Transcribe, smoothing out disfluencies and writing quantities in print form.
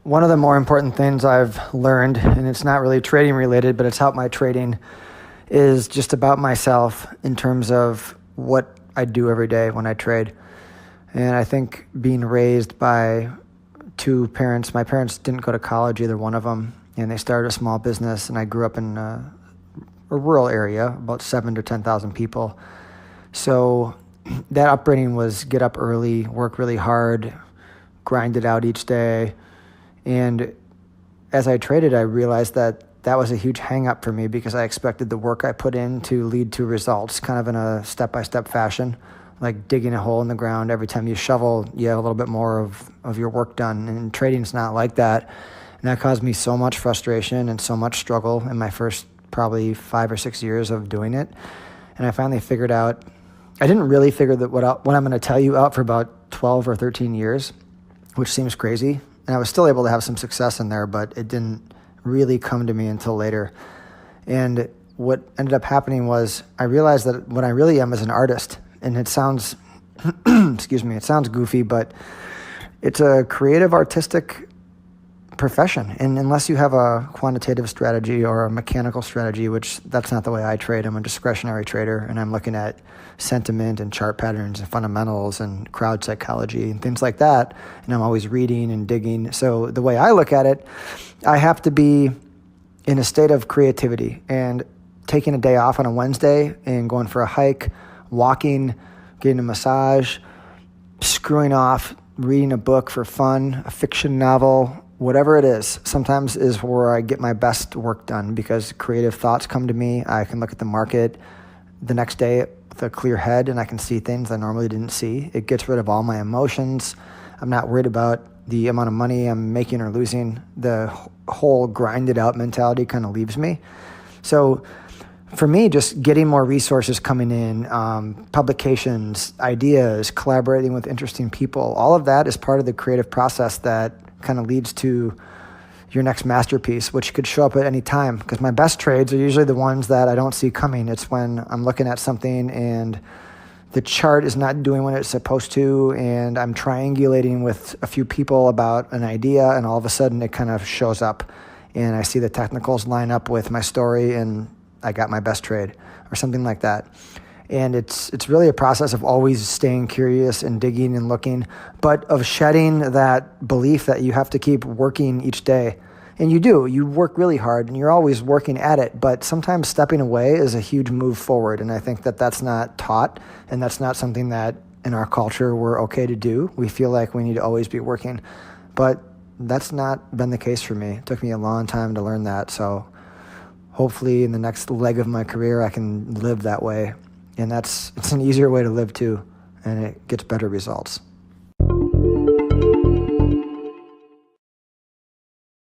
one of the more important things I've learned, and it's not really trading related, but it's helped my trading, is just about myself in terms of what I do every day when I trade. And I think being raised by two parents, my parents didn't go to college, either one of them, and they started a small business, and I grew up in a rural area, about 7,000 to 10,000 people. So that upbringing was get up early, work really hard, grind it out each day. And as I traded, I realized that that was a huge hang up for me because I expected the work I put in to lead to results, kind of in a step-by-step fashion, like digging a hole in the ground. Every time you shovel, you have a little bit more of your work done. And trading's not like that. And that caused me so much frustration and so much struggle in my first probably 5 or 6 years of doing it. And I finally figured out, I didn't really figure that what I'm going to tell you out for about 12 or 13 years, which seems crazy. And I was still able to have some success in there, but it didn't really come to me until later. And what ended up happening was I realized that what I really am is an artist. And it sounds, it sounds goofy, but it's a creative, artistic profession. And unless you have a quantitative strategy or a mechanical strategy, which that's not the way I trade. I'm a discretionary trader, and I'm looking at sentiment and chart patterns and fundamentals and crowd psychology and things like that. And I'm always reading and digging. So the way I look at it, I have to be in a state of creativity, and taking a day off on a Wednesday and going for a hike, walking, getting a massage, screwing off, reading a book for fun, a fiction novel, whatever it is, sometimes is where I get my best work done because creative thoughts come to me. I can look at the market the next day with a clear head, and I can see things I normally didn't see. It gets rid of all my emotions. I'm not worried about the amount of money I'm making or losing. The whole grinded out mentality kind of leaves me. So for me, just getting more resources coming in, publications, ideas, collaborating with interesting people, all of that is part of the creative process that kind of leads to your next masterpiece, which could show up at any time. Because my best trades are usually the ones that I don't see coming. It's when I'm looking at something and the chart is not doing what it's supposed to, and I'm triangulating with a few people about an idea, and all of a sudden it kind of shows up, and I see the technicals line up with my story, and I got my best trade, or something like that. And it's really a process of always staying curious and digging and looking, but of shedding that belief that you have to keep working each day. And you do. You work really hard, and you're always working at it, but sometimes stepping away is a huge move forward, and I think that that's not taught, and that's not something that in our culture we're okay to do. We feel like we need to always be working, but that's not been the case for me. It took me a long time to learn that, so hopefully in the next leg of my career I can live that way. And it's an easier way to live too, and it gets better results.